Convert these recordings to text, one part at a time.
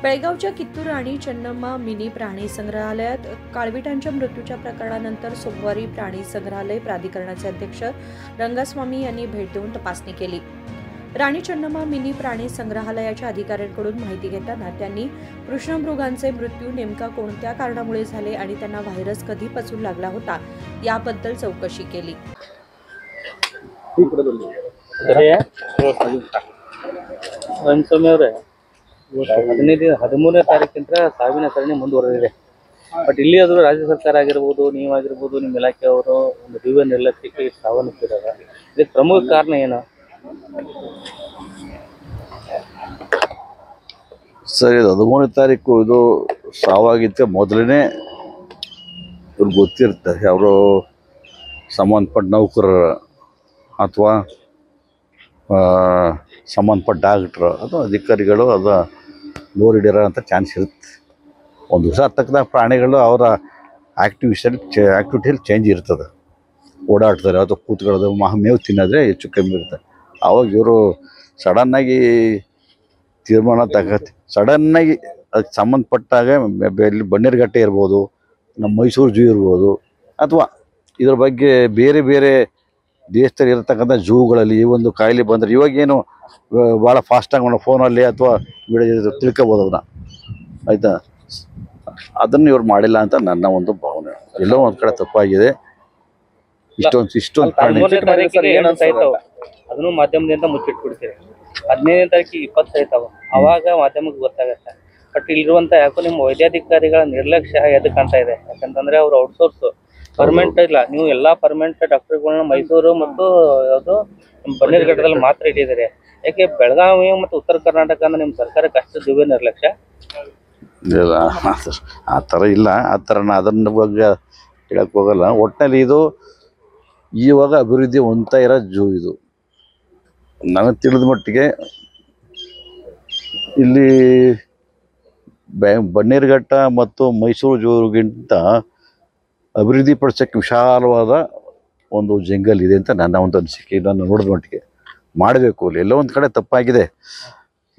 बेळगावच्या कित्तूर राणी Channamma mini प्राणी संग्रहालयात काळविटांच्या मृत्यूच्या प्रकरणानंतर सोमवारी प्राणी संग्रहालय प्राधिकरणाचे अध्यक्ष रंगास्वामी यांनी भेट देऊन तपासणी केली। राणी चन्नम्मा मिनी प्राणी संग्रहालयाच्या अधिकाऱ्यांकडून माहिती घेताना त्यांनी कृष्णमृगांचे मृत्यू नेमका कोणत्या कारणामुळे झाले आणि त्यांना व्हायरस कधी पचू लागला होता याबद्दल चौकशी केली। ಹದಿಮೂರನೇ ತಾರೀಕಿಂದ ಸಾವಿನ ಸರಣಿ ಮುಂದುವರೆದಿದೆ। ಬಟ್ ಇಲ್ಲಿ ಆದರೂ ರಾಜ್ಯ ಸರ್ಕಾರ ಆಗಿರ್ಬೋದು, ನೀವಾಗಿರ್ಬೋದು, ನಿಮ್ಮ ಇಲಾಖೆಯವರು ಒಂದು ದಿವ್ಯ ನಿರ್ಲಕ್ಷ್ಯಕ್ಕೆ ಸಾವನ್ನಪ್ಪಿದ್ದಾರೆ। ಇದಕ್ಕೆ ಪ್ರಮುಖ ಕಾರಣ ಏನು ಸರ್? ಇದು 13ನೇ ತಾರೀಕು ಇದು ಸಾವಾಗಿದ್ದ ಮೊದಲನೇ ಇವ್ರಿಗೆ ಗೊತ್ತಿರುತ್ತೆ, ಅವರು ಸಂಬಂಧಪಟ್ಟ ನೌಕರರ ಅಥವಾ ಸಂಬಂಧಪಟ್ಟ ಡಾಕ್ಟ್ರು ಅಥವಾ ಅಧಿಕಾರಿಗಳು ಅದು ನೋಡಿಡಿರೋ ಅಂತ ಚಾನ್ಸ್ ಇರುತ್ತೆ। ಒಂದು ದಿವಸ ತಕ್ಕದ ಪ್ರಾಣಿಗಳು ಅವರ ಆ್ಯಕ್ಟಿವಿಟಿಯಲ್ಲಿ ಚೇಂಜ್ ಇರ್ತದೆ, ಓಡಾಡ್ತಾರೆ ಅಥವಾ ಕೂತ್ಕೊಳ್ಳೋದು, ಮೇವು ತಿನ್ನೋದ್ರೆ ಹೆಚ್ಚು ಕಮ್ಮಿ ಇರುತ್ತೆ। ಆವಾಗ ಇವರು ಸಡನ್ನಾಗಿ ತೀರ್ಮಾನ ತಗತ್ತೆ, ಸಡನ್ನಾಗಿ ಅದಕ್ಕೆ ಸಂಬಂಧಪಟ್ಟಾಗ ಇಲ್ಲಿ ಬನ್ನೇರುಘಟ್ಟ ಇರ್ಬೋದು, ನಮ್ಮ ಮೈಸೂರು ಝೂ ಇರ್ಬೋದು, ಅಥವಾ ಇದ್ರ ಬಗ್ಗೆ ಬೇರೆ ಬೇರೆ ದೇಶದಲ್ಲಿ ಇರತಕ್ಕಂಥ ಝೂಗಳಲ್ಲಿ ಈ ಒಂದು ಕಾಯಿಲೆ ಬಂದರೆ ಇವಾಗೇನು ಭಾಳ ಫಾಸ್ಟಾಗಿ ಮಾಡೋ ಫೋನಲ್ಲಿ ಅಥವಾ ವಿಡಿಯೋ ತಿಳ್ಕೊಬೋದು ಅದನ್ನ, ಆಯಿತಾ? ಅದನ್ನು ಇವ್ರು ಮಾಡಿಲ್ಲ ಅಂತ ನನ್ನ ಒಂದು ಭಾವನೆ। ಎಲ್ಲೋ ಒಂದು ಕಡೆ ತಪ್ಪಾಗಿದೆ। ಇಷ್ಟೊಂದು ಪ್ರಾಣಿ ಅದನ್ನು ಮಾಧ್ಯಮದಿಂದ ಮುಚ್ಚಿಟ್ಬಿಡ್ತೀರಿ। 15ನೇ ತಾರೀಕಿಗೆ 20 ಆಯ್ತಾವ, ಅವಾಗ ಮಾಧ್ಯಮಕ್ಕೆ ಗೊತ್ತಾಗತ್ತೆ। ಬಟ್ ಇಲ್ಲಿರುವಂಥ ಯಾಕೋ ನಿಮ್ಮ ವೈದ್ಯಾಧಿಕಾರಿಗಳ ನಿರ್ಲಕ್ಷ್ಯ ಎದಕ್ಕೆ ಅಂತ ಇದೆ, ಯಾಕಂತಂದ್ರೆ ಅವ್ರು ಔಟ್ಸೋರ್ಸ್ ಪರ್ಮನೆಂಟ್ ಇಲ್ಲ। ನೀವು ಎಲ್ಲಾ ಪರ್ಮನೆಂಟ್ ಡಾಕ್ಟರ್ಗಳನ್ನ ಮೈಸೂರು ಮತ್ತು ಯಾವುದು ಬನ್ನೇರುಘಟ್ಟದಲ್ಲಿ ಮಾತ್ರ ಇಟ್ಟಿದ್ದೀರಿ। ಯಾಕೆ ಬೆಳಗಾವಿ ಮತ್ತು ಉತ್ತರ ಕರ್ನಾಟಕ ಅಂದ್ರೆ ನಿಮ್ಮ ಸರ್ಕಾರಕ್ಕೆ ಅಷ್ಟು ದಿವ್ಯ ನಿರ್ಲಕ್ಷ್ಯ? ಇಲ್ಲ, ಆ ಥರ ಇಲ್ಲ, ಆ ಥರ ಅದನ್ನ ಬಗ್ಗೆ ಹೇಳಕ್ಕೆ ಹೋಗಲ್ಲ। ಒಟ್ಟಿನಲ್ಲಿ ಇದು ಇವಾಗ ಅಭಿವೃದ್ಧಿ ಹೊಂದ್ತಾ ಇರೋ ಝೂ ಇದು। ನನಗೆ ತಿಳಿದ ಮಟ್ಟಿಗೆ ಇಲ್ಲಿ ಬನ್ನೇರುಘಟ್ಟ ಮತ್ತು ಮೈಸೂರು ಝೂಗಿಂತ ಅಭಿವೃದ್ಧಿ ಪಡಿಸೋಕ್ಕೆ ವಿಶಾಲವಾದ ಒಂದು ಜಂಗಲ್ ಇದೆ ಅಂತ ನನ್ನ ಒಂದು ಅನಿಸಿಕೆ। ನಾನು ನೋಡಿದ ಮಟ್ಟಿಗೆ ಮಾಡಬೇಕು, ಅಲ್ಲಿ ಎಲ್ಲೋ ಒಂದು ಕಡೆ ತಪ್ಪಾಗಿದೆ।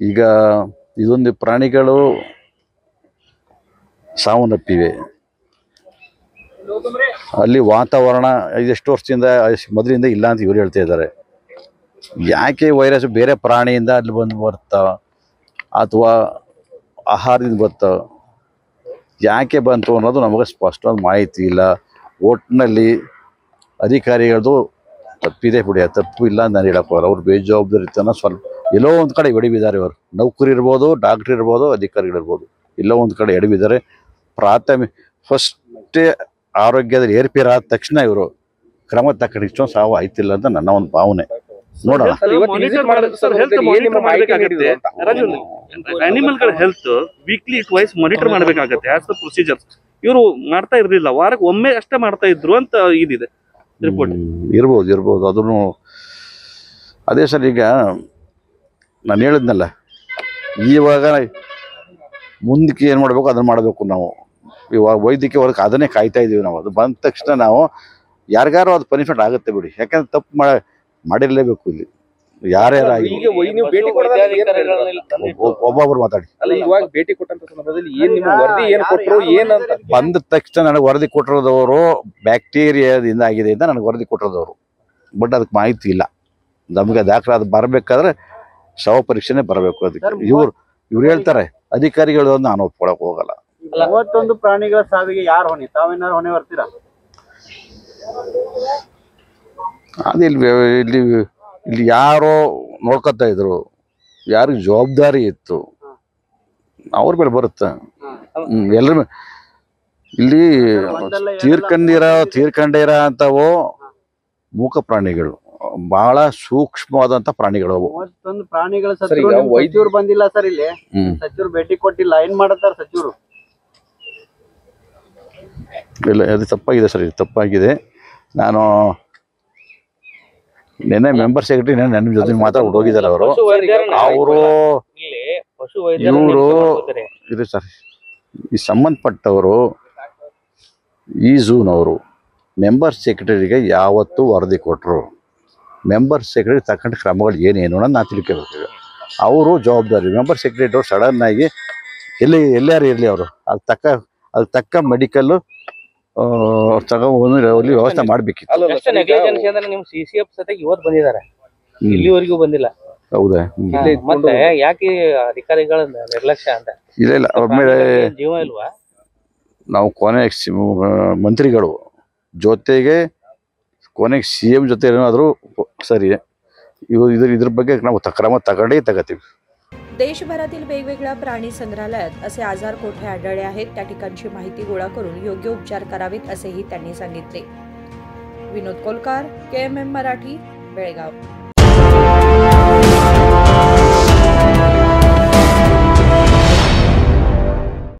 ಈಗ ಇದೊಂದು ಪ್ರಾಣಿಗಳು ಸಾವನ್ನಪ್ಪಿವೆ, ಅಲ್ಲಿ ವಾತಾವರಣ ಎಷ್ಟು ವರ್ಷದಿಂದ ಮೊದಲಿಂದ ಇಲ್ಲ ಅಂತ ಇವರು ಹೇಳ್ತಾ ಇದ್ದಾರೆ। ಯಾಕೆ ವೈರಸ್ ಬೇರೆ ಪ್ರಾಣಿಯಿಂದ ಅಲ್ಲಿ ಬಂದು ಬರ್ತಾ ಅಥವಾ ಆಹಾರದಿಂದ ಬರ್ತಾ ಯಾಕೆ ಬಂತು ಅನ್ನೋದು ನಮಗೆ ಸ್ಪಷ್ಟವಾದ ಮಾಹಿತಿ ಇಲ್ಲ। ಒಟ್ಟಿನಲ್ಲಿ ಅಧಿಕಾರಿಗಳದ್ದು ತಪ್ಪಿದೆ ಬಿಡಿ, ತಪ್ಪು ಇಲ್ಲ ಅಂತ ನಾನು ಹೇಳೋಕ್ಕೋಗಲ್ಲ। ಅವ್ರು ಬೇಜವಾಬ್ದಾರಿತನ ಸ್ವಲ್ಪ ಎಲ್ಲೋ ಒಂದು ಕಡೆ ಎಡವಿದ್ದಾರೆ। ಅವರು ನೌಕರಿ ಇರ್ಬೋದು, ಡಾಕ್ಟ್ರ್ ಇರ್ಬೋದು, ಅಧಿಕಾರಿಗಳಿರ್ಬೋದು, ಎಲ್ಲೋ ಒಂದು ಕಡೆ ಎಡವಿದ್ದಾರೆ। ಫಸ್ಟೇ ಆರೋಗ್ಯದಲ್ಲಿ ಏರ್ಪೇರ್ ಆದ ತಕ್ಷಣ ಇವರು ಕ್ರಮ ತಕ್ಕ ಇಷ್ಟೊಂದು ಸಾವು ಆಯ್ತಿಲ್ಲ ಅಂತ ನನ್ನ ಒಂದು ಭಾವನೆ। ನೋಡೋಣ, ಅನಿಮಲ್ಗಳ ಹೆಲ್ತ್ ವೀಕ್ಲಿ ಟ್ವೈಸ್ ಮಾನಿಟರ್ ಮಾಡಬೇಕಾಗತ್ತೆ ಆಸ್ ದ ಪ್ರೊಸೀಜರ್। ಇವರು ಮಾಡ್ತಾ ಇರ್ಲಿಲ್ಲ, ವಾರಕ್ಕೆ ಒಮ್ಮೆ ಅಷ್ಟೇ ಮಾಡ್ತಾ ಇದ್ರು ಅಂತ ಇದಿದೆ ರಿಪೋರ್ಟ್। ಇರ್ಬೋದು ಅದನ್ನು ಅದೇ ಸರ್। ಈಗ ನಾನು ಹೇಳಿದ್ನಲ್ಲ, ಇವಾಗ ಮುಂದಕ್ಕೆ ಏನು ಮಾಡಬೇಕು ಅದನ್ನು ಮಾಡಬೇಕು ನಾವು। ಇವಾಗ ವೈದ್ಯಕೀಯ ವರ್ಗ ಅದನ್ನೇ ಕಾಯ್ತಾ ಇದ್ದೀವಿ ನಾವು। ಅದು ಬಂದ ತಕ್ಷಣ ನಾವು ಯಾರಿಗಾರು ಅದು ಪನಿಷ್ಮೆಂಟ್ ಆಗುತ್ತೆ ಬಿಡಿ, ಯಾಕಂದ್ರೆ ತಪ್ಪು ಮಾಡಿರಲೇಬೇಕು ಇಲ್ಲಿ ಯಾರ್ಯಾರಾಗಿ। ಒಬ್ಬೊಬ್ರು ಮಾತಾಡಿ ಬಂದ ತಕ್ಷಣ ನನಗೆ ವರದಿ ಕೊಟ್ಟಿರೋದವರು ಬ್ಯಾಕ್ಟೀರಿಯಾದಿಂದ ಆಗಿದೆ ಅಂತ ನನಗೆ ವರದಿ ಕೊಟ್ಟಿರೋದವರು, ಬಟ್ ಅದಕ್ಕೆ ಮಾಹಿತಿ ಇಲ್ಲ ನಮಗೆ ದಾಖಲೆ। ಅದು ಬರಬೇಕಾದ್ರೆ ಶವ ಪರೀಕ್ಷೆನೇ ಬರಬೇಕು ಅದಕ್ಕೆ। ಇವ್ರು ಹೇಳ್ತಾರೆ ಅಧಿಕಾರಿಗಳು, ನಾನು ಒಪ್ಕೊಳಕ್ ಹೋಗಲ್ಲ। 31 ಪ್ರಾಣಿಗಳ ಸಾವಿಗೆ ಯಾರು ಹೊಣೆ? ತಾವೇನಾದ್ರು ಹೊಣೆ ಬರ್ತೀರಾ? ಅದು ಇಲ್ಲಿ ಯಾರೋ ನೋಡ್ಕೊತಾ ಇದ್ರು, ಯಾರಿಗೆ ಜವಾಬ್ದಾರಿ ಇತ್ತು ಅವ್ರ ಮೇಲೆ ಬರುತ್ತೆ। ಎಲ್ಲರೂ ಇಲ್ಲಿ ತೀರ್ಕೊಂಡಿರ ಅಂತವೋ ಮೂಕ ಪ್ರಾಣಿಗಳು, ಬಹಳ ಸೂಕ್ಷ್ಮವಾದಂತ ಪ್ರಾಣಿಗಳು ಅವು। 31 ಪ್ರಾಣಿಗಳ ಸಚಿವರು ಬಂದಿಲ್ಲ ಸರ್, ಇಲ್ಲಿ ಸಚಿವರು ಭೇಟಿ ಕೊಟ್ಟಿಲ್ಲ, ಏನ್ ಮಾಡತ್ತಾರ ಸಚಿವರು? ಇಲ್ಲ, ಅದು ತಪ್ಪಾಗಿದೆ ಸರ್, ಇದು ತಪ್ಪಾಗಿದೆ। ನಾನು ನೆನ್ನೆ ಮೆಂಬರ್ ಸೆಕ್ರೆಟರಿ ನನ್ನ ಜೊತೆ ಮಾತಾಡ್ಬಿಟ್ಟು ಹೋಗಿದ್ದಾರೆ ಅವರು ಇವರು ಇದು ಸರ್, ಈ ಸಂಬಂಧಪಟ್ಟವರು ಈ ಝೂನವರು ಮೆಂಬರ್ ಸೆಕ್ರೆಟರಿಗೆ ಯಾವತ್ತು ವರದಿ ಕೊಟ್ಟರು, ಮೆಂಬರ್ ಸೆಕ್ರೆಟರಿ ತಕ್ಕಂಥ ಕ್ರಮಗಳು ಏನೇನು ಅನ್ನೋದು ನಾನು ತಿಳ್ಕೋಬೇಕು। ಅವರು ಜವಾಬ್ದಾರಿ ಮೆಂಬರ್ ಸೆಕ್ರೆಟರಿ ಅವರು ಸಡನ್ನಾಗಿ ಎಲ್ಲಾರು ಇರಲಿ ಅವರು ಅದಕ್ಕೆ ತಕ್ಕ ಮೆಡಿಕಲ್ ತಗೊಂಡು ವ್ಯವಸ್ಥೆ ಮಾಡ್ಬೇಕಿತ್ತು. ಎಷ್ಟು ನೆಗ್ಲಿಜೆನ್ಸಿ ಅಂದ್ರೆ ನಿಮ್ CCF ಸತೆಗೆ ಇವತ್ತು ಬಂದಿದ್ದಾರೆ, ಇಲ್ಲಿವರೆಗೂ ಬಂದಿಲ್ಲ. ಹೌದಾ? ಮತ್ತೆ ಯಾಕೆ ಅಧಿಕಾರಿಗಳ ನಿರ್ಲಕ್ಷ್ಯ ಅಂತ? ಇಲ್ಲ ಅವ್ರ ಮೇಲೆ ಜೀವ ಇಲ್ವಾ? ನಾವು ಕೊನೆ ಮಂತ್ರಿಗಳು ಜೊತೆಗೆ ಕೊನೆಗೆ CM ಜೊತೆ ಏನಾದರೂ ಸರಿ, ಇದ್ರ ಬಗ್ಗೆ ನಾವು ಕ್ರಮ ತಗೋತೀವಿ. देशभरातील वेगवेगळ्या प्राणी संग्रहालयात असे आजार कोठे आढळले आहेत त्या ठिकाणची माहिती गोळा करून योग्य उपचार करावेत असेही त्यांनी सांगितले. विनोद कोलकार, KMM मराठी, बेळगाव.